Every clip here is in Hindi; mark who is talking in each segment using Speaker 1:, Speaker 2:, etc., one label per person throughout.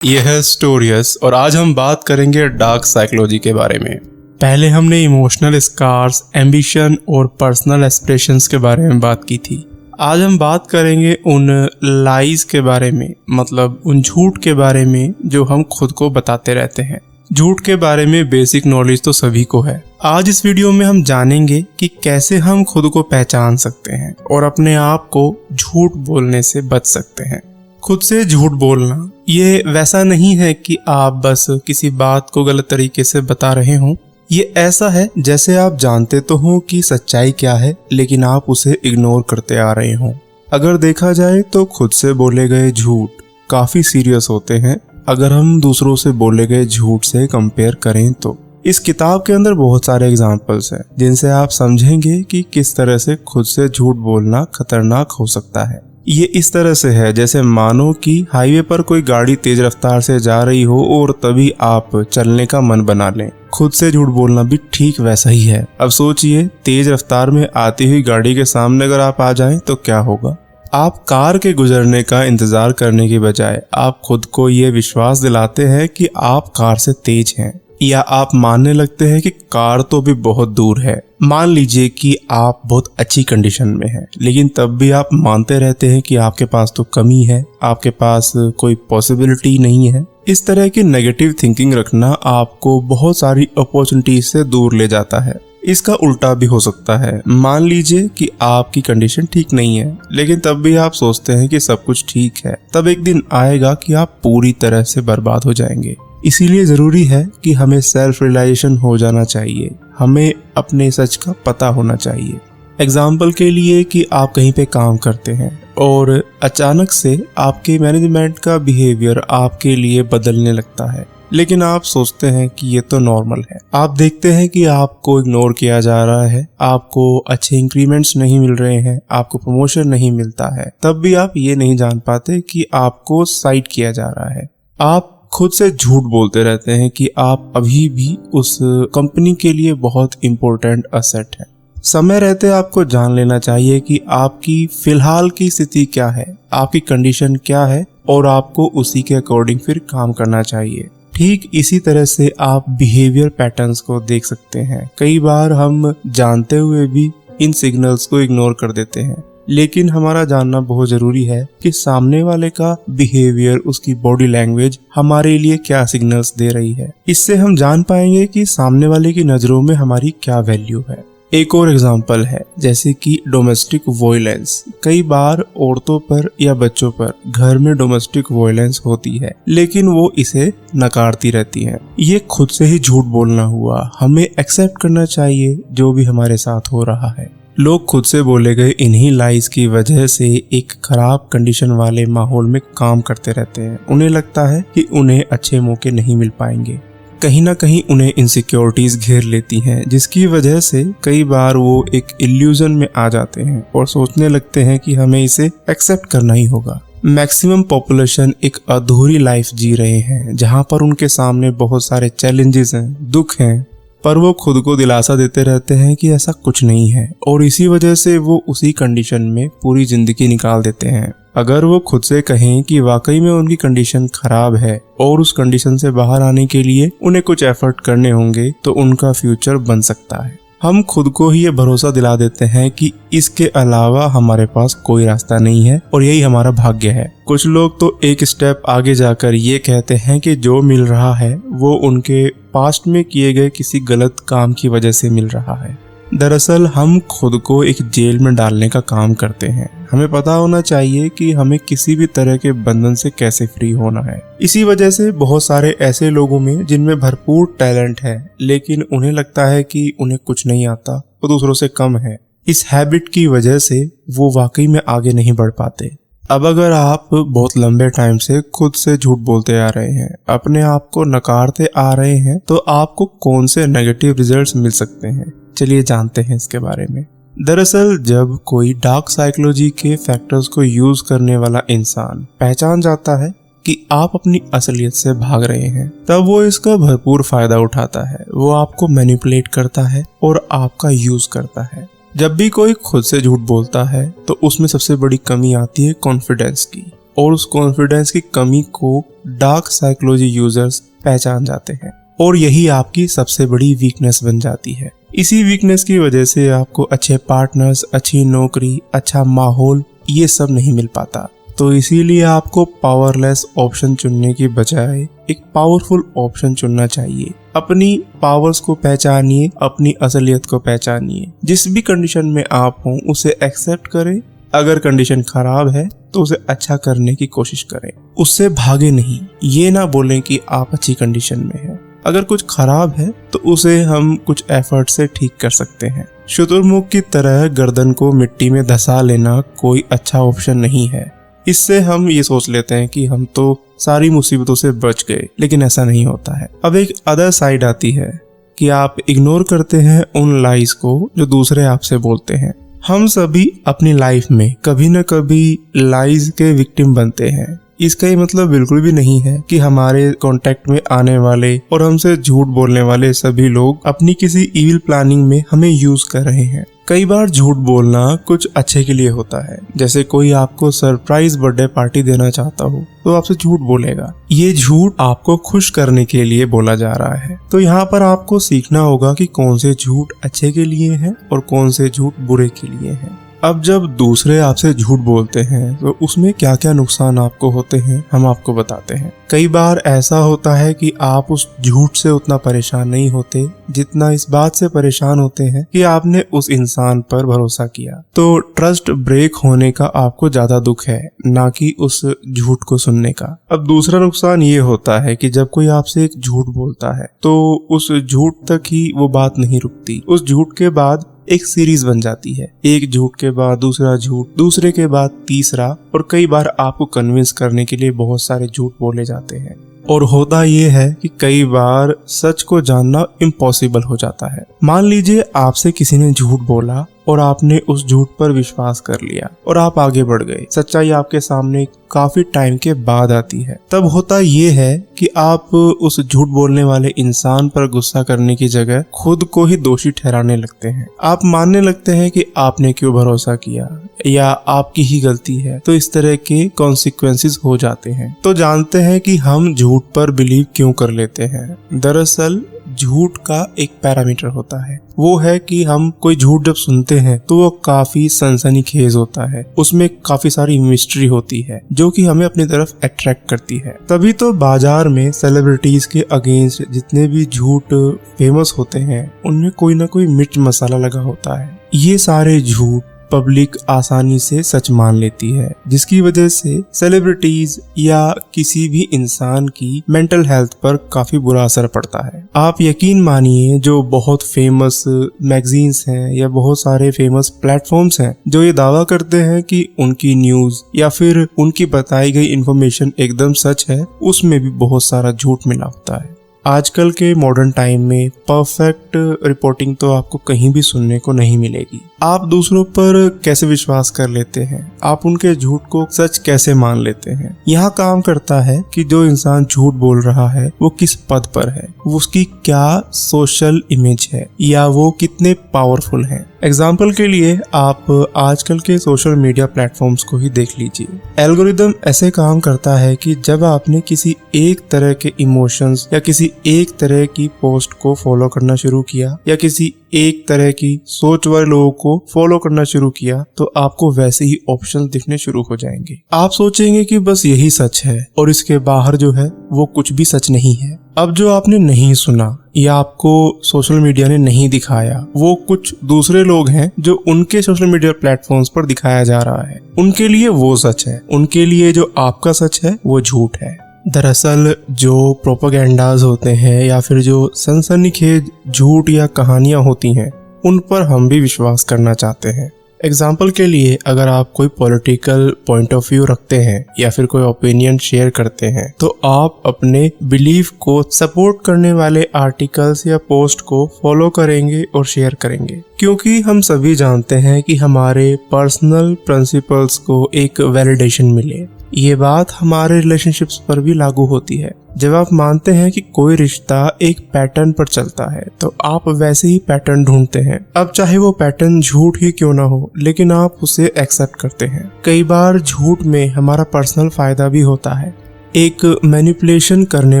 Speaker 1: ये है स्टोरियस और आज हम बात करेंगे डार्क साइकोलॉजी के बारे में। पहले हमने इमोशनल स्कार्स, एम्बिशन और पर्सनल एस्पिरेशंस के बारे में बात की थी। आज हम बात करेंगे उन लाइज के बारे में, मतलब उन झूठ के बारे में जो हम खुद को बताते रहते हैं। झूठ के बारे में बेसिक नॉलेज तो सभी को है। आज इस वीडियो में हम जानेंगे कि कैसे हम खुद को पहचान सकते हैं और अपने आप को झूठ बोलने से बच सकते हैं। खुद से झूठ बोलना ये वैसा नहीं है कि आप बस किसी बात को गलत तरीके से बता रहे हो। ये ऐसा है जैसे आप जानते तो हो कि सच्चाई क्या है, लेकिन आप उसे इग्नोर करते आ रहे हो। अगर देखा जाए तो खुद से बोले गए झूठ काफी सीरियस होते हैं अगर हम दूसरों से बोले गए झूठ से कंपेयर करें तो। इस किताब के अंदर बहुत सारे एग्जाम्पल्स हैं जिनसे आप समझेंगे कि किस तरह से खुद से झूठ बोलना खतरनाक हो सकता है। ये इस तरह से है जैसे मानो कि हाईवे पर कोई गाड़ी तेज रफ्तार से जा रही हो और तभी आप चलने का मन बना लें। खुद से झूठ बोलना भी ठीक वैसा ही है। अब सोचिए, तेज रफ्तार में आती हुई गाड़ी के सामने अगर आप आ जाएं तो क्या होगा। आप कार के गुजरने का इंतजार करने की बजाय आप खुद को ये विश्वास दिलाते हैं कि आप कार से तेज हैं, या आप मानने लगते हैं कि कार तो भी बहुत दूर है। मान लीजिए कि आप बहुत अच्छी कंडीशन में हैं, लेकिन तब भी आप मानते रहते हैं कि आपके पास तो कमी है, आपके पास कोई पॉसिबिलिटी नहीं है। इस तरह की नेगेटिव थिंकिंग रखना आपको बहुत सारी अपॉर्चुनिटीज से दूर ले जाता है। इसका उल्टा भी हो सकता है। मान लीजिए कि आपकी कंडीशन ठीक नहीं है, लेकिन तब भी आप सोचते हैं कि सब कुछ ठीक है। तब एक दिन आएगा कि आप पूरी तरह से बर्बाद हो जाएंगे। इसीलिए जरूरी है कि हमें सेल्फ रियलाइजेशन हो जाना चाहिए, हमें अपने सच का पता होना चाहिए। एग्जाम्पल के लिए कि आप कहीं पे काम करते हैं और अचानक से आपके मैनेजमेंट का बिहेवियर आपके लिए बदलने लगता है, लेकिन आप सोचते हैं कि ये तो नॉर्मल है। आप देखते हैं कि आपको इग्नोर किया जा रहा है, आपको अच्छे इंक्रीमेंट्स नहीं मिल रहे हैं, आपको प्रमोशन नहीं मिलता है, तब भी आप ये नहीं जान पाते कि आपको साइड किया जा रहा है। आप खुद से झूठ बोलते रहते हैं कि आप अभी भी उस कंपनी के लिए बहुत इम्पोर्टेंट असेट है। समय रहते आपको जान लेना चाहिए कि आपकी फिलहाल की स्थिति क्या है, आपकी कंडीशन क्या है, और आपको उसी के अकॉर्डिंग फिर काम करना चाहिए। ठीक इसी तरह से आप बिहेवियर पैटर्न्स को देख सकते हैं। कई बार हम जानते हुए भी इन सिग्नल्स को इग्नोर कर देते हैं, लेकिन हमारा जानना बहुत जरूरी है कि सामने वाले का बिहेवियर, उसकी बॉडी लैंग्वेज हमारे लिए क्या सिग्नल्स दे रही है। इससे हम जान पाएंगे कि सामने वाले की नजरों में हमारी क्या वैल्यू है। एक और एग्जांपल है जैसे कि डोमेस्टिक वॉयलेंस। कई बार औरतों पर या बच्चों पर घर में डोमेस्टिक वॉयलेंस होती है, लेकिन वो इसे नकारती रहती हैं। ये खुद से ही झूठ बोलना हुआ। हमें एक्सेप्ट करना चाहिए जो भी हमारे साथ हो रहा है। लोग खुद से बोले गए इन्हीं लाइज की वजह से एक खराब कंडीशन वाले माहौल में काम करते रहते हैं। उन्हें लगता है कि उन्हें अच्छे मौके नहीं मिल पाएंगे। कहीं ना कहीं उन्हें इनसिक्योरिटीज घेर लेती हैं, जिसकी वजह से कई बार वो एक इल्यूजन में आ जाते हैं और सोचने लगते हैं कि हमें इसे एक्सेप्ट करना ही होगा। मैक्सिमम पॉपुलेशन एक अधूरी लाइफ जी रहे हैं जहां पर उनके सामने बहुत सारे चैलेंजेस हैं, दुख हैं, पर वो खुद को दिलासा देते रहते हैं कि ऐसा कुछ नहीं है, और इसी वजह से वो उसी कंडीशन में पूरी जिंदगी निकाल देते हैं। अगर वो खुद से कहें कि वाकई में उनकी कंडीशन खराब है और उस कंडीशन से बाहर आने के लिए उन्हें कुछ एफर्ट करने होंगे, तो उनका फ्यूचर बन सकता है। हम खुद को ही ये भरोसा दिला देते हैं कि इसके अलावा हमारे पास कोई रास्ता नहीं है और यही हमारा भाग्य है। कुछ लोग तो एक स्टेप आगे जाकर ये कहते हैं कि जो मिल रहा है वो उनके पास्ट में किए गए किसी गलत काम की वजह से मिल रहा है। दरअसल हम खुद को एक जेल में डालने का काम करते हैं। हमें पता होना चाहिए कि हमें किसी भी तरह के बंधन से कैसे फ्री होना है। इसी वजह से बहुत सारे ऐसे लोगों में जिनमें भरपूर टैलेंट है, लेकिन उन्हें लगता है कि उन्हें कुछ नहीं आता, वो दूसरों से कम है। इस हैबिट की वजह से वो वाकई में आगे नहीं बढ़ पाते। अब अगर आप बहुत लंबे टाइम से खुद से झूठ बोलते आ रहे हैं, अपने आप को नकारते आ रहे हैं, तो आपको कौन से नेगेटिव रिजल्ट्स मिल सकते हैं, चलिए जानते हैं इसके बारे में। दरअसल जब कोई डार्क साइकोलॉजी के फैक्टर्स को यूज करने वाला इंसान पहचान जाता है कि आप अपनी असलियत से भाग रहे हैं, तब वो इसका भरपूर फायदा उठाता है। वो आपको मैनिपुलेट करता है और आपका यूज करता है। जब भी कोई खुद से झूठ बोलता है तो उसमें सबसे बड़ी कमी आती है कॉन्फिडेंस की, और उस कॉन्फिडेंस की कमी को डार्क साइकोलॉजी यूजर्स पहचान जाते हैं और यही आपकी सबसे बड़ी वीकनेस बन जाती है। इसी वीकनेस की वजह से आपको अच्छे पार्टनर्स, अच्छी नौकरी, अच्छा माहौल ये सब नहीं मिल पाता। तो इसीलिए आपको पावरलेस ऑप्शन चुनने की बजाय एक पावरफुल ऑप्शन चुनना चाहिए। अपनी पावर्स को पहचानिए, अपनी असलियत को पहचानिए। जिस भी कंडीशन में आप हों उसे एक्सेप्ट करें। अगर कंडीशन खराब है तो उसे अच्छा करने की कोशिश करें, उससे भागे नहीं। ये ना बोलें कि आप अच्छी कंडीशन में हैं। अगर कुछ खराब है तो उसे हम कुछ एफर्ट से ठीक कर सकते हैं। शुतुरमुर्ग की तरह गर्दन को मिट्टी में धंसा लेना कोई अच्छा ऑप्शन नहीं है। इससे हम ये सोच लेते हैं कि हम तो सारी मुसीबतों से बच गए, लेकिन ऐसा नहीं होता है। अब एक अदर साइड आती है कि आप इग्नोर करते हैं उन लाइज को जो दूसरे आपसे बोलते हैं। हम सभी अपनी लाइफ में कभी न कभी लाइज के विक्टिम बनते हैं। इसका ये मतलब बिल्कुल भी नहीं है कि हमारे कांटेक्ट में आने वाले और हमसे झूठ बोलने वाले सभी लोग अपनी किसी इविल प्लानिंग में हमें यूज कर रहे हैं। कई बार झूठ बोलना कुछ अच्छे के लिए होता है। जैसे कोई आपको सरप्राइज बर्थडे पार्टी देना चाहता हो तो आपसे झूठ बोलेगा। ये झूठ आपको खुश करने के लिए बोला जा रहा है। तो यहाँ पर आपको सीखना होगा कि कौन से झूठ अच्छे के लिए हैं और कौन से झूठ बुरे के लिए हैं। अब जब दूसरे आपसे झूठ बोलते हैं तो उसमें क्या क्या नुकसान आपको होते हैं हम आपको बताते हैं। कई बार ऐसा होता है कि आप उस झूठ से उतना परेशान नहीं होते जितना इस बात से परेशान होते हैं कि आपने उस इंसान पर भरोसा किया। तो ट्रस्ट ब्रेक होने का आपको ज्यादा दुख है, ना कि उस झूठ को सुनने का। अब दूसरा नुकसान ये होता है कि जब कोई आपसे एक झूठ बोलता है तो उस झूठ तक ही वो बात नहीं रुकती। उस झूठ के बाद एक सीरीज बन जाती है। एक झूठ के बाद दूसरा झूठ, दूसरे के बाद तीसरा, और कई बार आपको कन्विंस करने के लिए बहुत सारे झूठ बोले जाते हैं। और होता ये है कि कई बार सच को जानना इम्पॉसिबल हो जाता है। मान लीजिए आपसे किसी ने झूठ बोला और आपने उस झूठ पर विश्वास कर लिया और आप आगे बढ़ गए। सच्चाई आपके सामने काफी टाइम के बाद आती है। तब होता ये है कि आप उस झूठ बोलने वाले इंसान पर गुस्सा करने की जगह खुद को ही दोषी ठहराने लगते हैं। आप मानने लगते हैं कि आपने क्यों भरोसा किया या आपकी ही गलती है। तो इस तरह के कॉन्सिक्वेंसेस हो जाते हैं। तो जानते हैं कि हम झूठ पर बिलीव क्यों कर लेते हैं। दरअसल झूठ का एक पैरामीटर होता है, वो है कि हम कोई झूठ जब सुनते हैं तो वो काफी सनसनीखेज होता है। उसमें काफी सारी मिस्ट्री होती है जो कि हमें अपनी तरफ अट्रैक्ट करती है। तभी तो बाजार में सेलिब्रिटीज के अगेंस्ट जितने भी झूठ फेमस होते हैं उनमें कोई ना कोई मिर्च मसाला लगा होता है। ये सारे झूठ पब्लिक आसानी से सच मान लेती है, जिसकी वजह से सेलिब्रिटीज या किसी भी इंसान की मेंटल हेल्थ पर काफी बुरा असर पड़ता है। आप यकीन मानिए, जो बहुत फेमस मैगजीन्स हैं या बहुत सारे फेमस प्लेटफॉर्म्स हैं जो ये दावा करते हैं कि उनकी न्यूज या फिर उनकी बताई गई इंफॉर्मेशन एकदम सच है, उसमें भी बहुत सारा झूठ मिला होता है। आजकल के मॉडर्न टाइम में परफेक्ट रिपोर्टिंग तो आपको कहीं भी सुनने को नहीं मिलेगी। आप दूसरों पर कैसे विश्वास कर लेते हैं, आप उनके झूठ को सच कैसे मान लेते हैं। यहाँ काम करता है कि जो इंसान झूठ बोल रहा है वो किस पद पर है, वो उसकी क्या सोशल इमेज है या वो कितने पावरफुल हैं। एग्जाम्पल के लिए आप आजकल के सोशल मीडिया प्लेटफॉर्म्स को ही देख लीजिए। एल्गोरिदम ऐसे काम करता है कि जब आपने किसी एक तरह के इमोशंस या किसी एक तरह की पोस्ट को फॉलो करना शुरू किया या किसी एक तरह की सोच वाले लोगों को फॉलो करना शुरू किया तो आपको वैसे ही ऑप्शंस दिखने शुरू हो जाएंगे। आप सोचेंगे कि बस यही सच है और इसके बाहर जो है वो कुछ भी सच नहीं है। अब जो आपने नहीं सुना या आपको सोशल मीडिया ने नहीं दिखाया, वो कुछ दूसरे लोग हैं जो उनके सोशल मीडिया प्लेटफॉर्म्स पर दिखाया जा रहा है। उनके लिए वो सच है, उनके लिए जो आपका सच है वो झूठ है। दरअसल जो प्रोपेगेंडाज होते हैं या फिर जो सनसनीखेज झूठ या कहानियां होती हैं उन पर हम भी विश्वास करना चाहते हैं। एग्जाम्पल के लिए, अगर आप कोई पॉलिटिकल पॉइंट ऑफ व्यू रखते हैं या फिर कोई ओपिनियन शेयर करते हैं तो आप अपने बिलीफ को सपोर्ट करने वाले आर्टिकल्स या पोस्ट को फॉलो करेंगे और शेयर करेंगे, क्योंकि हम सभी जानते हैं कि हमारे पर्सनल प्रिंसिपल्स को एक वैलिडेशन मिले। ये बात हमारे रिलेशनशिप्स पर भी लागू होती है। जब आप मानते हैं कि कोई रिश्ता एक पैटर्न पर चलता है तो आप वैसे ही पैटर्न ढूंढते हैं। अब चाहे वो पैटर्न झूठ ही क्यों ना हो, लेकिन आप उसे एक्सेप्ट करते हैं। कई बार झूठ में हमारा पर्सनल फायदा भी होता है। एक मैनिपुलेशन करने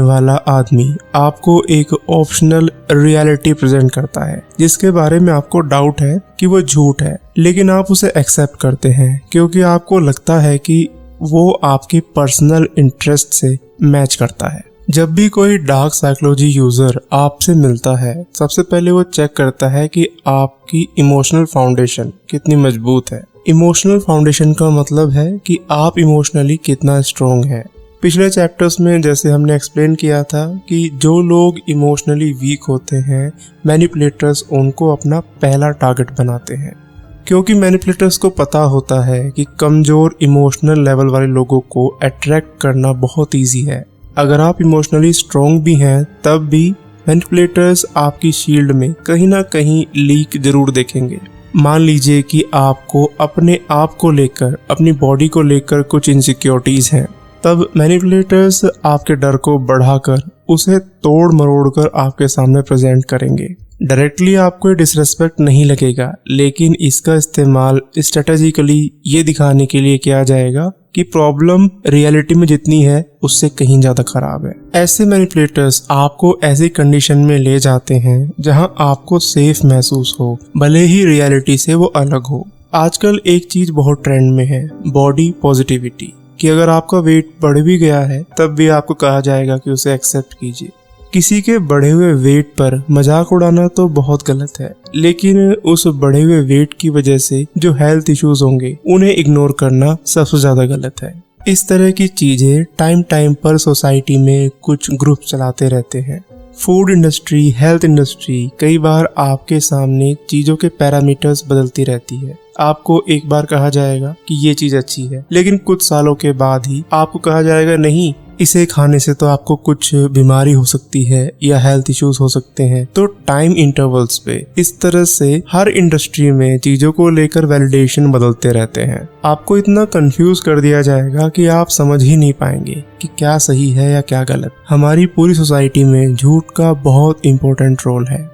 Speaker 1: वाला आदमी आपको एक ऑप्शनल रियलिटी प्रेजेंट करता है जिसके बारे में आपको डाउट है कि वो झूठ है, लेकिन आप उसे एक्सेप्ट करते हैं क्योंकि आपको लगता है कि वो आपके पर्सनल इंटरेस्ट से मैच करता है। जब भी कोई डार्क साइकोलॉजी यूजर आपसे मिलता है, सबसे पहले वो चेक करता है कि आपकी इमोशनल फाउंडेशन कितनी मजबूत है। इमोशनल फाउंडेशन का मतलब है कि आप इमोशनली कितना स्ट्रॉन्ग है। पिछले चैप्टर्स में जैसे हमने एक्सप्लेन किया था कि जो लोग इमोशनली वीक होते हैं, मैनिपुलेटर्स उनको अपना पहला टारगेट बनाते हैं, क्योंकि मैनिपुलेटर्स को पता होता है कि कमजोर इमोशनल लेवल वाले लोगों को अट्रैक्ट करना बहुत इजी है। अगर आप इमोशनली स्ट्रॉन्ग भी हैं तब भी मैनिपुलेटर्स आपकी शील्ड में कहीं ना कहीं लीक जरूर देखेंगे। मान लीजिए कि आपको अपने आप को लेकर, अपनी बॉडी को लेकर कुछ इनसिक्योरिटीज हैं, तब मैनिपुलेटर्स आपके डर को बढ़ाकर उसे तोड़ मरोड़ कर आपके सामने प्रेजेंट करेंगे। डायरेक्टली आपको डिसरेस्पेक्ट नहीं लगेगा, लेकिन इसका इस्तेमाल स्ट्रेटेजिकली ये दिखाने के लिए किया जाएगा कि प्रॉब्लम रियलिटी में जितनी है उससे कहीं ज्यादा खराब है। ऐसे मैनिपुलेटर्स आपको ऐसी कंडीशन में ले जाते हैं जहां आपको सेफ महसूस हो, भले ही रियलिटी से वो अलग हो। आजकल एक चीज बहुत ट्रेंड में है, बॉडी पॉजिटिविटी, कि अगर आपका वेट बढ़ भी गया है तब भी आपको कहा जाएगा कि उसे एक्सेप्ट कीजिए। किसी के बढ़े हुए वेट पर मजाक उड़ाना तो बहुत गलत है, लेकिन उस बढ़े हुए वेट की वजह से जो हेल्थ इश्यूज होंगे उन्हें इग्नोर करना सबसे ज्यादा गलत है। इस तरह की चीजें टाइम टाइम पर सोसाइटी में कुछ ग्रुप चलाते रहते हैं। फूड इंडस्ट्री, हेल्थ इंडस्ट्री कई बार आपके सामने चीजों के पैरामीटर्स बदलती रहती है। आपको एक बार कहा जाएगा कि ये चीज अच्छी है, लेकिन कुछ सालों के बाद ही आपको कहा जाएगा नहीं, इसे खाने से तो आपको कुछ बीमारी हो सकती है या हेल्थ इश्यूज हो सकते हैं। तो टाइम इंटरवल्स पे इस तरह से हर इंडस्ट्री में चीजों को लेकर वैलिडेशन बदलते रहते हैं। आपको इतना कंफ्यूज कर दिया जाएगा कि आप समझ ही नहीं पाएंगे कि क्या सही है या क्या गलत। हमारी पूरी सोसाइटी में झूठ का बहुत इंपॉर्टेंट रोल है।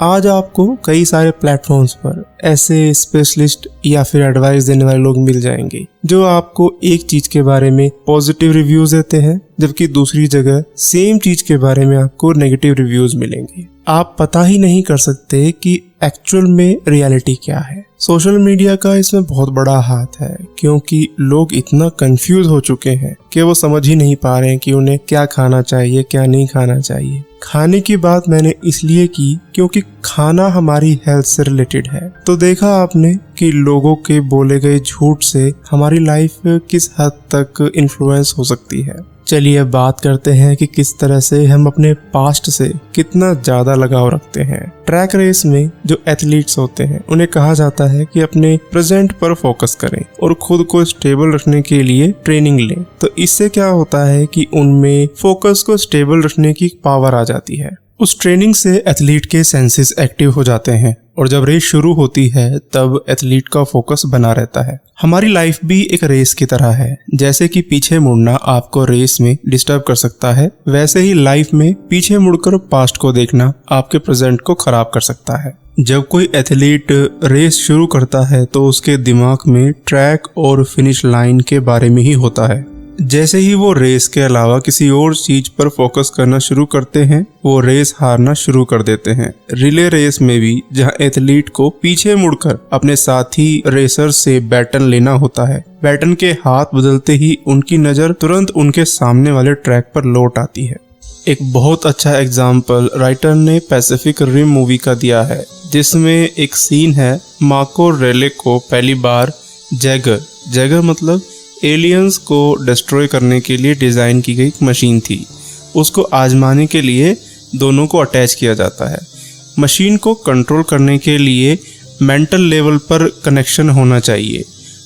Speaker 1: आज आपको कई सारे प्लेटफॉर्म्स पर ऐसे स्पेशलिस्ट या फिर एडवाइस देने वाले लोग मिल जाएंगे जो आपको एक चीज के बारे में पॉजिटिव रिव्यूज देते हैं, जबकि दूसरी जगह सेम चीज के बारे में आपको नेगेटिव रिव्यूज मिलेंगे। आप पता ही नहीं कर सकते कि एक्चुअल में रियलिटी क्या है। सोशल मीडिया का इसमें बहुत बड़ा हाथ है, क्योंकि लोग इतना कंफ्यूज हो चुके हैं कि वो समझ ही नहीं पा रहे हैं कि उन्हें क्या खाना चाहिए, क्या नहीं खाना चाहिए। खाने की बात मैंने इसलिए की क्योंकि खाना हमारी हेल्थ से रिलेटेड है। तो देखा आपने कि लोगों के बोले गए झूठ से हमारी लाइफ किस हद तक इन्फ्लुएंस हो सकती है। चलिए अब बात करते हैं कि किस तरह से हम अपने पास्ट से कितना ज्यादा लगाव रखते हैं। ट्रैक रेस में जो एथलीट्स होते हैं उन्हें कहा जाता है कि अपने प्रेजेंट पर फोकस करें और खुद को स्टेबल रखने के लिए ट्रेनिंग लें। तो इससे क्या होता है कि उनमें फोकस को स्टेबल रखने की पावर आ जाती है। उस ट्रेनिंग से एथलीट के सेंसेस एक्टिव हो जाते हैं और जब रेस शुरू होती है तब एथलीट का फोकस बना रहता है। हमारी लाइफ भी एक रेस की तरह है। जैसे कि पीछे मुड़ना आपको रेस में डिस्टर्ब कर सकता है, वैसे ही लाइफ में पीछे मुड़कर पास्ट को देखना आपके प्रेजेंट को खराब कर सकता है। जब कोई एथलीट रेस शुरू करता है तो उसके दिमाग में ट्रैक और फिनिश लाइन के बारे में ही होता है। जैसे ही वो रेस के अलावा किसी और चीज पर फोकस करना शुरू करते हैं, वो रेस हारना शुरू कर देते हैं। रिले रेस में भी जहां एथलीट को पीछे मुड़कर अपने साथी रेसर से बैटन लेना होता है, बैटन के हाथ बदलते ही उनकी नजर तुरंत उनके सामने वाले ट्रैक पर लौट आती है। एक बहुत अच्छा एग्जाम्पल राइटर ने पैसिफिक रिम मूवी का दिया है, जिसमें एक सीन है मार्को रेले को पहली बार जैगर मतलब एलियंस को डिस्ट्रॉय करने के लिए डिज़ाइन की गई मशीन थी। उसको आजमाने के लिए दोनों को अटैच किया जाता है। मशीन को कंट्रोल करने के लिए मेंटल लेवल पर कनेक्शन होना चाहिए,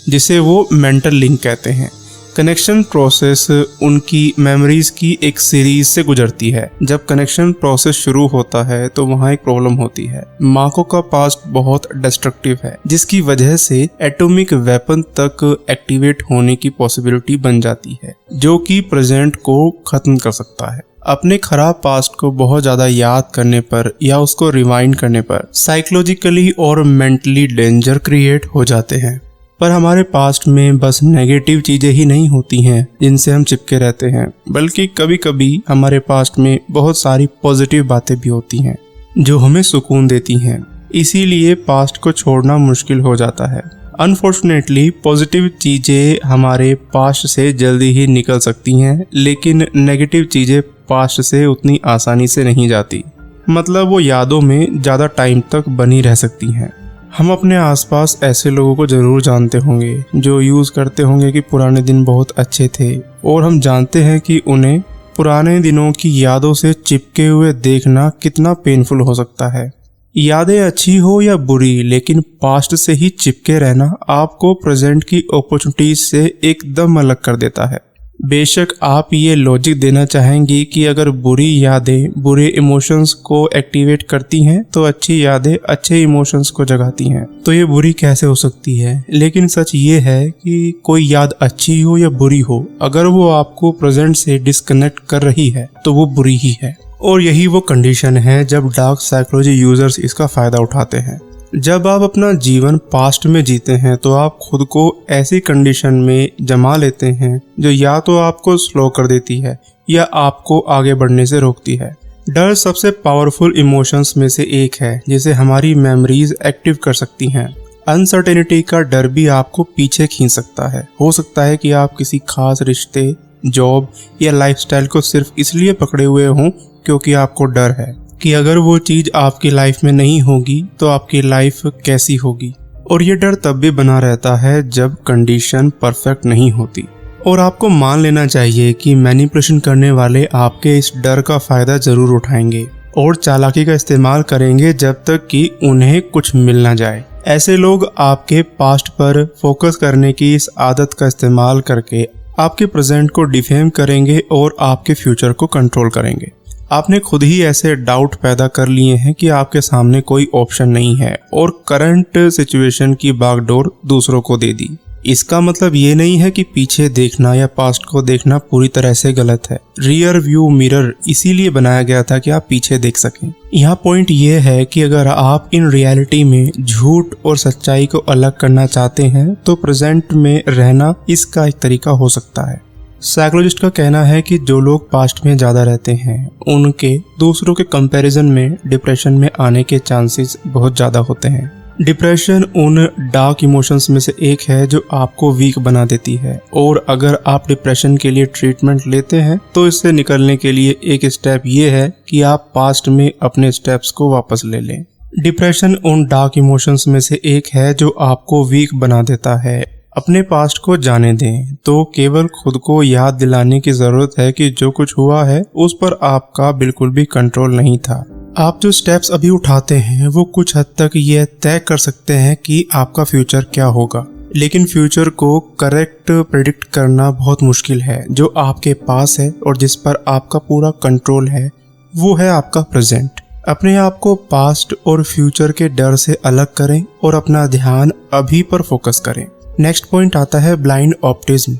Speaker 1: जिसे वो मेंटल लिंक कहते हैं। कनेक्शन प्रोसेस उनकी मेमोरीज की एक सीरीज से गुजरती है। जब कनेक्शन प्रोसेस शुरू होता है तो वहाँ एक प्रॉब्लम होती है। मार्को का पास्ट बहुत डिस्ट्रक्टिव है, जिसकी वजह से एटॉमिक वेपन तक एक्टिवेट होने की पॉसिबिलिटी बन जाती है, जो कि प्रेजेंट को खत्म कर सकता है। अपने खराब पास्ट को बहुत ज़्यादा याद करने पर या उसको रिवाइंड करने पर साइकोलॉजिकली और मेंटली डेंजर क्रिएट हो जाते हैं। पर हमारे पास्ट में बस नेगेटिव चीज़ें ही नहीं होती हैं जिनसे हम चिपके रहते हैं, बल्कि कभी कभी हमारे पास्ट में बहुत सारी पॉजिटिव बातें भी होती हैं जो हमें सुकून देती हैं। इसीलिए पास्ट को छोड़ना मुश्किल हो जाता है। अनफॉर्चुनेटली पॉजिटिव चीज़ें हमारे पास्ट से जल्दी ही निकल सकती हैं, लेकिन नेगेटिव चीज़ें पास्ट से उतनी आसानी से नहीं जाती। मतलब वो यादों में ज़्यादा टाइम तक बनी रह सकती हैं। हम अपने आसपास ऐसे लोगों को ज़रूर जानते होंगे जो यूज़ करते होंगे कि पुराने दिन बहुत अच्छे थे, और हम जानते हैं कि उन्हें पुराने दिनों की यादों से चिपके हुए देखना कितना पेनफुल हो सकता है। यादें अच्छी हो या बुरी, लेकिन पास्ट से ही चिपके रहना आपको प्रेजेंट की अपॉर्चुनिटीज से एकदम अलग कर देता है। बेशक आप ये लॉजिक देना चाहेंगी कि अगर बुरी यादें बुरे इमोशंस को एक्टिवेट करती हैं तो अच्छी यादें अच्छे इमोशंस को जगाती हैं, तो ये बुरी कैसे हो सकती है। लेकिन सच ये है कि कोई याद अच्छी हो या बुरी हो, अगर वो आपको प्रेजेंट से डिस्कनेक्ट कर रही है तो वो बुरी ही है। और यही वो कंडीशन है जब डार्क साइकोलॉजी यूजर्स इसका फायदा उठाते हैं। जब आप अपना जीवन पास्ट में जीते हैं तो आप खुद को ऐसी कंडीशन में जमा लेते हैं जो या तो आपको स्लो कर देती है या आपको आगे बढ़ने से रोकती है। डर सबसे पावरफुल इमोशंस में से एक है जिसे हमारी मेमोरीज एक्टिव कर सकती हैं। अनसर्टेनिटी का डर भी आपको पीछे खींच सकता है। हो सकता है कि आप किसी खास रिश्ते, जॉब या लाइफस्टाइल को सिर्फ इसलिए पकड़े हुए हों क्योंकि आपको डर है कि अगर वो चीज़ आपकी लाइफ में नहीं होगी तो आपकी लाइफ कैसी होगी। और ये डर तब भी बना रहता है जब कंडीशन परफेक्ट नहीं होती। और आपको मान लेना चाहिए कि मैनिपुलेशन करने वाले आपके इस डर का फ़ायदा ज़रूर उठाएंगे और चालाकी का इस्तेमाल करेंगे जब तक कि उन्हें कुछ मिल ना जाए। ऐसे लोग आपके पास्ट पर फोकस करने की इस आदत का इस्तेमाल करके आपके प्रेजेंट को डिफेम करेंगे और आपके फ्यूचर को कंट्रोल करेंगे। आपने खुद ही ऐसे डाउट पैदा कर लिए हैं कि आपके सामने कोई ऑप्शन नहीं है और करंट सिचुएशन की बागडोर दूसरों को दे दी। इसका मतलब ये नहीं है कि पीछे देखना या पास्ट को देखना पूरी तरह से गलत है। रियर व्यू मिरर इसीलिए बनाया गया था कि आप पीछे देख सकें। यहाँ पॉइंट ये है कि अगर आप इन रियलिटी में झूठ और सच्चाई को अलग करना चाहते हैं तो प्रेजेंट में रहना इसका एक तरीका हो सकता है। साइकोलॉजिस्ट का कहना है कि जो लोग पास्ट में ज़्यादा रहते हैं उनके दूसरों के कंपैरिजन में डिप्रेशन में आने के चांसेस बहुत ज़्यादा होते हैं। डिप्रेशन उन डार्क इमोशंस में से एक है जो आपको वीक बना देती है, और अगर आप डिप्रेशन के लिए ट्रीटमेंट लेते हैं तो इससे निकलने के लिए एक स्टेप ये है कि आप पास्ट में अपने स्टेप्स को वापस ले लें। डिप्रेशन उन डार्क इमोशंस में से एक है जो आपको वीक बना देता है। अपने पास्ट को जाने दें तो केवल खुद को याद दिलाने की ज़रूरत है कि जो कुछ हुआ है उस पर आपका बिल्कुल भी कंट्रोल नहीं था। आप जो स्टेप्स अभी उठाते हैं वो कुछ हद तक ये तय कर सकते हैं कि आपका फ्यूचर क्या होगा, लेकिन फ्यूचर को करेक्ट प्रेडिक्ट करना बहुत मुश्किल है। जो आपके पास है और जिस पर आपका पूरा कंट्रोल है वो है आपका प्रेजेंट। अपने आप को पास्ट और फ्यूचर के डर से अलग करें और अपना ध्यान अभी पर फोकस करें। नेक्स्ट पॉइंट आता है ब्लाइंड ऑप्टिज्म।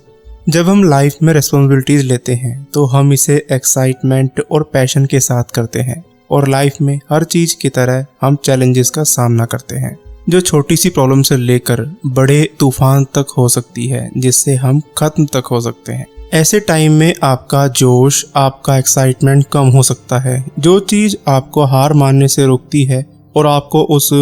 Speaker 1: जब हम लाइफ में रिस्पॉन्सिबिलिटीज लेते हैं तो हम इसे एक्साइटमेंट और पैशन के साथ करते हैं, और लाइफ में हर चीज की तरह हम चैलेंजेस का सामना करते हैं जो छोटी सी प्रॉब्लम से लेकर बड़े तूफान तक हो सकती है, जिससे हम खत्म तक हो सकते हैं। ऐसे टाइम में आपका जोश, आपका एक्साइटमेंट कम हो सकता है। जो चीज आपको हार मानने से रोकती है और आपको उस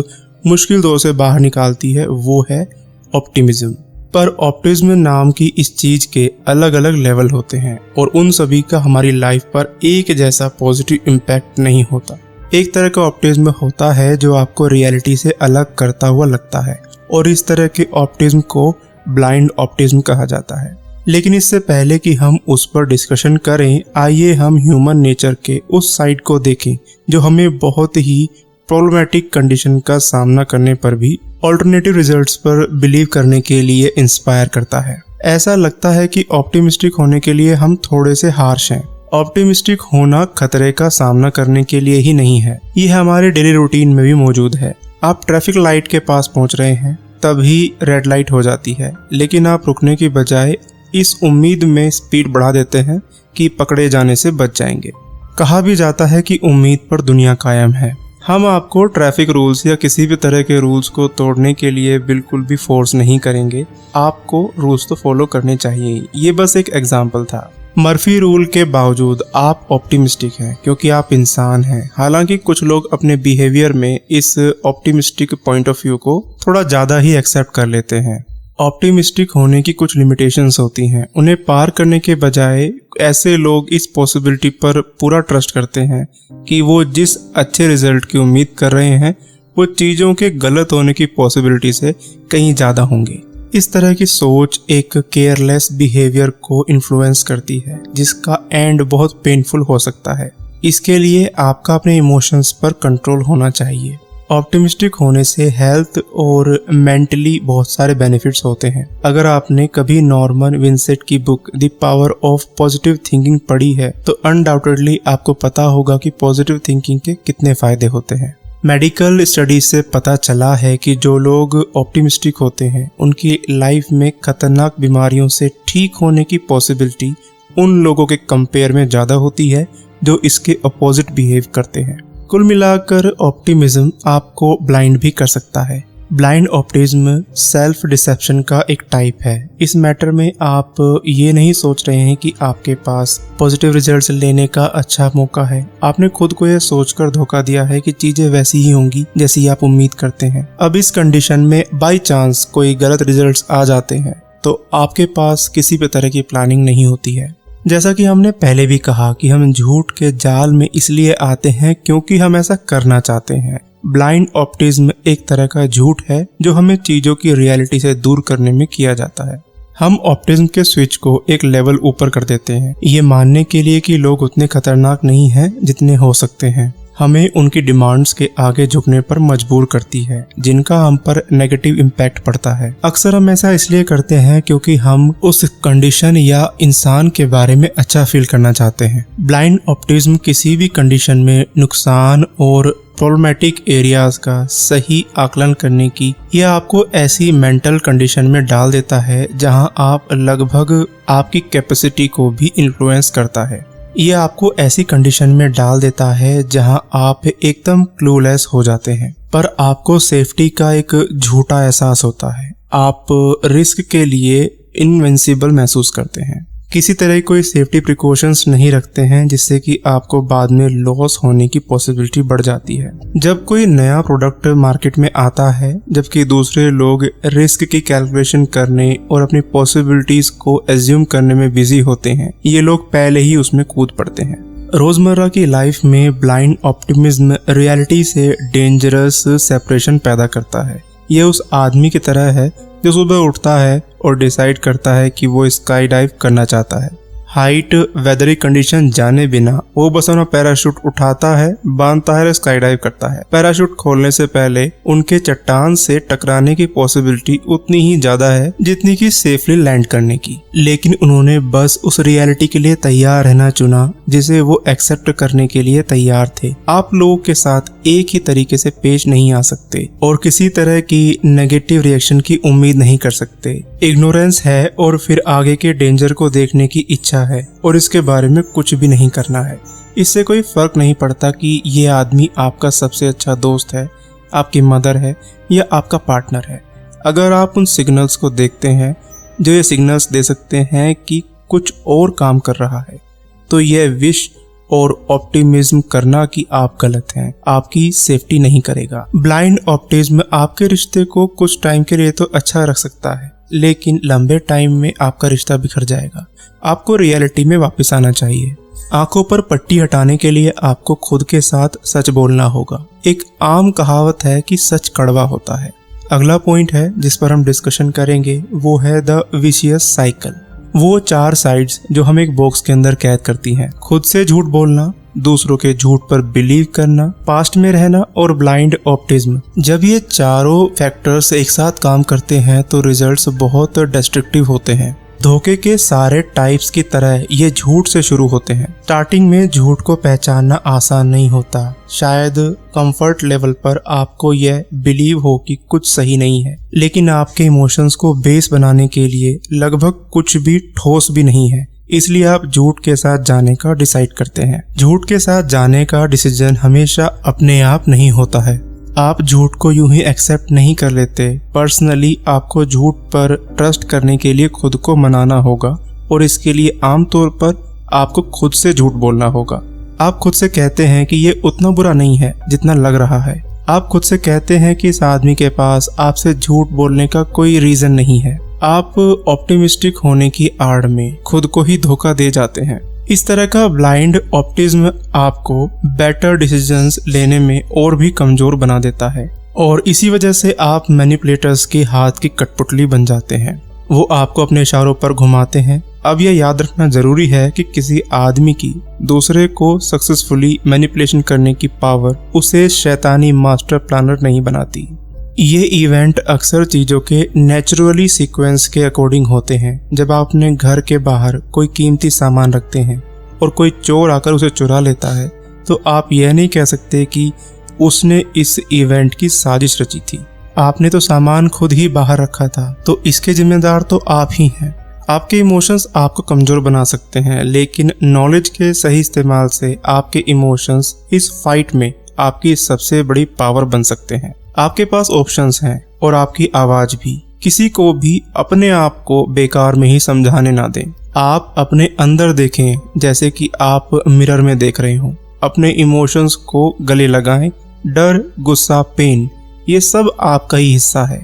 Speaker 1: मुश्किल दौर से बाहर निकालती है वो है ऑप्टिमिज्म। पर ऑप्टिमिज्म नाम की इस चीज के अलग अलग लेवल होते हैं और उन सभी का हमारी लाइफ पर एक जैसा पॉजिटिव इम्पैक्ट नहीं होता। एक तरह का ऑप्टिमिज्म होता है जो आपको रियलिटी से अलग करता हुआ लगता है, और इस तरह के ऑप्टिमिज्म को ब्लाइंड ऑप्टिमिज्म कहा जाता है। लेकिन इससे पहले कि हम उस पर डिस्कशन करें, आइए हम ह्यूमन नेचर के उस साइड को देखें जो हमें बहुत ही प्रॉब्लमेटिक कंडीशन का सामना करने पर भी ऑल्टरनेटिव रिजल्ट्स पर बिलीव करने के लिए इंस्पायर करता है। ऐसा लगता है कि ऑप्टिमिस्टिक होने के लिए हम थोड़े से हार्श हैं। ऑप्टिमिस्टिक होना खतरे का सामना करने के लिए ही नहीं है, ये हमारे डेली रूटीन में भी मौजूद है। आप ट्रैफिक लाइट के पास पहुंच रहे हैं, तभी रेड लाइट हो जाती है, लेकिन आप रुकने की बजाय इस उम्मीद में स्पीड बढ़ा देते हैं कि पकड़े जाने से बच जाएंगे। कहा भी जाता है कि उम्मीद पर दुनिया कायम है। हम आपको ट्रैफिक रूल्स या किसी भी तरह के रूल्स को तोड़ने के लिए बिल्कुल भी फोर्स नहीं करेंगे। आपको रूल्स तो फॉलो करने चाहिए। ये बस एक एग्जाम्पल था। मर्फी रूल के बावजूद आप ऑप्टिमिस्टिक हैं क्योंकि आप इंसान हैं। हालांकि कुछ लोग अपने बिहेवियर में इस ऑप्टिमिस्टिक पॉइंट ऑफ व्यू को थोड़ा ज़्यादा ही एक्सेप्ट कर लेते हैं। ऑप्टिमिस्टिक होने की कुछ लिमिटेशंस होती हैं। उन्हें पार करने के बजाय ऐसे लोग इस पॉसिबिलिटी पर पूरा ट्रस्ट करते हैं कि वो जिस अच्छे रिजल्ट की उम्मीद कर रहे हैं वो चीज़ों के गलत होने की पॉसिबिलिटी से कहीं ज़्यादा होंगे। इस तरह की सोच एक केयरलेस बिहेवियर को इन्फ्लुएंस करती है जिसका एंड बहुत पेनफुल हो सकता है। इसके लिए आपका अपने इमोशंस पर कंट्रोल होना चाहिए। ऑप्टिमिस्टिक होने से हेल्थ और मेंटली बहुत सारे बेनिफिट्स होते हैं। अगर आपने कभी नॉर्मन विंसेंट की book the power of positive thinking पढ़ी है तो अनडाउटेडली आपको पता होगा कि पॉजिटिव थिंकिंग के कितने फायदे होते हैं। मेडिकल स्टडीज से पता चला है कि जो लोग ऑप्टिमिस्टिक होते हैं उनकी लाइफ में खतरनाक बीमारियों से ठीक होने की पॉसिबिलिटी उन लोगों के कंपेयर में ज़्यादा होती है जो इसके अपोजिट बिहेव करते हैं। कुल मिलाकर ऑप्टिमिज्म आपको ब्लाइंड भी कर सकता है। ब्लाइंड ऑप्टिमिज्म सेल्फ डिसेप्शन का एक टाइप है। इस मैटर में आप ये नहीं सोच रहे हैं कि आपके पास पॉजिटिव रिजल्ट्स लेने का अच्छा मौका है। आपने खुद को यह सोचकर धोखा दिया है कि चीजें वैसी ही होंगी जैसी आप उम्मीद करते हैं। अब इस कंडीशन में बाय चांस कोई गलत रिजल्ट्स आ जाते हैं तो आपके पास किसी भी तरह की प्लानिंग नहीं होती है। जैसा कि हमने पहले भी कहा कि हम झूठ के जाल में इसलिए आते हैं क्योंकि हम ऐसा करना चाहते हैं। ब्लाइंड ऑप्टिमिज्म एक तरह का झूठ है जो हमें चीजों की रियलिटी से दूर करने में किया जाता है। हम ऑप्टिमिज्म के स्विच को एक लेवल ऊपर कर देते हैं ये मानने के लिए कि लोग उतने खतरनाक नहीं हैं जितने हो सकते हैं। हमें उनकी डिमांड्स के आगे झुकने पर मजबूर करती है जिनका हम पर नेगेटिव इम्पैक्ट पड़ता है। अक्सर हम ऐसा इसलिए करते हैं क्योंकि हम उस कंडीशन या इंसान के बारे में अच्छा फील करना चाहते हैं। ब्लाइंड ऑप्टिमिज्म किसी भी कंडीशन में नुकसान और प्रॉब्लमेटिक एरियाज का सही आकलन करने की यह आपको ऐसी मेंटल कंडीशन में डाल देता है जहां आप लगभग आपकी कैपेसिटी को भी इन्फ्लुएंस करता है। यह आपको ऐसी कंडीशन में डाल देता है जहां आप एकदम क्लूलेस हो जाते हैं पर आपको सेफ्टी का एक झूठा एहसास होता है। आप रिस्क के लिए इनविंसिबल महसूस करते हैं। किसी तरह कोई सेफ्टी प्रिकॉशंस नहीं रखते हैं जिससे कि आपको बाद में लॉस होने की पॉसिबिलिटी बढ़ जाती है। जब कोई नया प्रोडक्ट मार्केट में आता है जबकि दूसरे लोग रिस्क की कैलकुलेशन करने और अपनी पॉसिबिलिटीज को एज्यूम करने में बिजी होते हैं, ये लोग पहले ही उसमें कूद पड़ते हैं। रोजमर्रा की लाइफ में ब्लाइंड ऑप्टिमिज्म रियलिटी से डेंजरस सेपरेशन पैदा करता है। ये उस आदमी की तरह है जो सुबह उठता है और डिसाइड करता है कि वो स्काई डाइव करना चाहता है। हाइट वेदरी कंडीशन जाने बिना वो बस अपना पैराशूट उठाता है, बांधता है और स्काई डाइव करता है। पैराशूट खोलने से पहले उनके चट्टान से टकराने की पॉसिबिलिटी उतनी ही ज्यादा है जितनी कि सेफली लैंड करने की, लेकिन उन्होंने बस उस रियलिटी के लिए तैयार रहना चुना जिसे वो एक्सेप्ट करने के लिए तैयार थे। आप लोगों के साथ एक ही तरीके से पेश नहीं आ सकते और किसी तरह की नेगेटिव रिएक्शन की उम्मीद नहीं कर सकते। इग्नोरेंस है और फिर आगे के डेंजर को देखने की इच्छा है और इसके बारे में कुछ भी नहीं करना है। इससे कोई फर्क नहीं पड़ता कि ये आदमी आपका सबसे अच्छा दोस्त है, आपकी मदर है या आपका पार्टनर है। अगर आप उन सिग्नल्स को देखते हैं जो ये सिग्नल्स दे सकते हैं कि कुछ और काम कर रहा है, तो यह विश और ऑप्टिमिज्म करना कि आप गलत हैं आपकी सेफ्टी नहीं करेगा। ब्लाइंड ऑप्टिमिज्म आपके रिश्ते को कुछ टाइम के लिए तो अच्छा रख सकता है, लेकिन लंबे टाइम में आपका रिश्ता बिखर जाएगा। आपको रियलिटी में वापस आना चाहिए। आंखों पर पट्टी हटाने के लिए आपको खुद के साथ सच बोलना होगा। एक आम कहावत है कि सच कड़वा होता है। अगला पॉइंट है जिस पर हम डिस्कशन करेंगे वो है द विशियस साइकिल। वो 4 साइड्स जो हम एक बॉक्स के अंदर कैद करती हैं। खुद से झूठ बोलना, दूसरों के झूठ पर बिलीव करना, पास्ट में रहना और ब्लाइंड ऑप्टिमिज्म। जब ये चारों फैक्टर्स एक साथ काम करते हैं तो रिजल्ट्स बहुत डिस्ट्रक्टिव होते हैं। धोखे के सारे टाइप्स की तरह ये झूठ से शुरू होते हैं। स्टार्टिंग में झूठ को पहचानना आसान नहीं होता। शायद कंफर्ट लेवल पर आपको यह बिलीव हो कि कुछ सही नहीं है, लेकिन आपके इमोशंस को बेस बनाने के लिए लगभग कुछ भी ठोस भी नहीं है। इसलिए आप झूठ के साथ जाने का डिसाइड करते हैं। झूठ के साथ जाने का डिसीजन हमेशा अपने आप नहीं होता है। आप झूठ को यूं ही एक्सेप्ट नहीं कर लेते। पर्सनली आपको झूठ पर ट्रस्ट करने के लिए खुद को मनाना होगा और इसके लिए आमतौर पर आपको खुद से झूठ बोलना होगा। आप खुद से कहते हैं कि ये उतना बुरा नहीं है जितना लग रहा है। आप खुद से कहते हैं कि इस आदमी के पास आपसे झूठ बोलने का कोई रीजन नहीं है। आप ऑप्टिमिस्टिक होने की आड़ में खुद को ही धोखा दे जाते हैं। इस तरह का ब्लाइंड ऑप्टिज्म आपको बेटर डिसीजंस लेने में और भी कमजोर बना देता है और इसी वजह से आप मैनिपुलेटर्स के हाथ की कठपुतली बन जाते हैं। वो आपको अपने इशारों पर घुमाते हैं। अब यह याद रखना जरूरी है कि किसी आदमी की दूसरे को सक्सेसफुली मैनिपुलेशन करने की पावर उसे शैतानी मास्टर प्लानर नहीं बनाती। ये इवेंट अक्सर चीजों के नेचुरली सीक्वेंस के अकॉर्डिंग होते हैं। जब आप अपने घर के बाहर कोई कीमती सामान रखते हैं और कोई चोर आकर उसे चुरा लेता है तो आप यह नहीं कह सकते कि उसने इस इवेंट की साजिश रची थी। आपने तो सामान खुद ही बाहर रखा था, तो इसके जिम्मेदार तो आप ही हैं। आपके इमोशंस आपको कमजोर बना सकते हैं, लेकिन नॉलेज के सही इस्तेमाल से आपके इमोशंस इस फाइट में आपकी सबसे बड़ी पावर बन सकते हैं। आपके पास ऑप्शंस हैं और आपकी आवाज भी। किसी को भी अपने आप को बेकार में ही समझाने ना दें। आप अपने अंदर देखें जैसे कि आप मिरर में देख रहे हो। अपने इमोशंस को गले लगाएं। डर, गुस्सा, पेन, ये सब आपका ही हिस्सा है।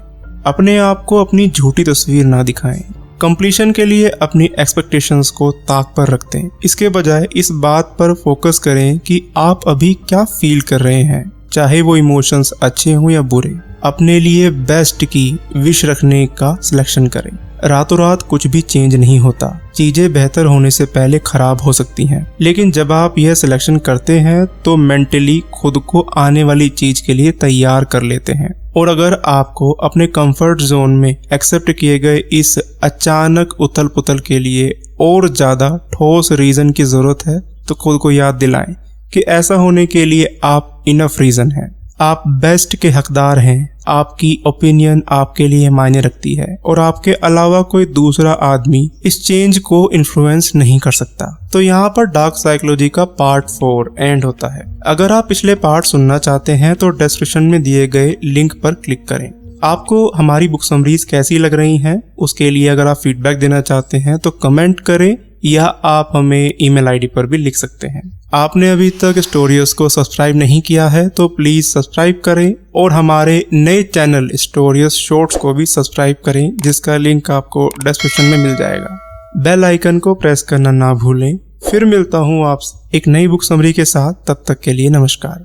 Speaker 1: अपने आप को अपनी झूठी तस्वीर ना दिखाएं। कंप्लीशन के लिए अपनी एक्सपेक्टेशंस को ताक पर रखते हैं। इसके बजाय इस बात पर फोकस करें कि आप अभी क्या फील कर रहे हैं, चाहे वो इमोशंस अच्छे हों या बुरे। अपने लिए बेस्ट की विश रखने का सिलेक्शन करें। रातों रात कुछ भी चेंज नहीं होता। चीजें बेहतर होने से पहले खराब हो सकती हैं, लेकिन जब आप यह सिलेक्शन करते हैं तो मेंटली खुद को आने वाली चीज के लिए तैयार कर लेते हैं। और अगर आपको अपने कंफर्ट जोन में एक्सेप्ट किए गए इस अचानक उथल पुथल के लिए और ज्यादा ठोस रीजन की जरूरत है तो खुद को याद दिलाएं कि ऐसा होने के लिए आप इनफ रीजन हैं। आप बेस्ट के हकदार हैं। आपकी ओपिनियन आपके लिए मायने रखती है और आपके अलावा कोई दूसरा आदमी इस चेंज को इन्फ्लुएंस नहीं कर सकता। तो यहाँ पर डार्क साइकोलॉजी का पार्ट 4 एंड होता है। अगर आप पिछले पार्ट सुनना चाहते हैं तो डिस्क्रिप्शन में दिए गए लिंक पर क्लिक करें। आपको हमारी बुक समरीज कैसी लग रही हैं, उसके लिए अगर आप फीडबैक देना चाहते हैं तो कमेंट करें या आप हमें ईमेल आईडी पर भी लिख सकते हैं। आपने अभी तक स्टोरियस को सब्सक्राइब नहीं किया है तो प्लीज सब्सक्राइब करें और हमारे नए चैनल स्टोरियस शॉर्ट्स को भी सब्सक्राइब करें, जिसका लिंक आपको डिस्क्रिप्शन में मिल जाएगा। बेल आइकन को प्रेस करना ना भूलें। फिर मिलता हूँ आपसे एक नई बुक समरी के साथ। तब तक के लिए नमस्कार।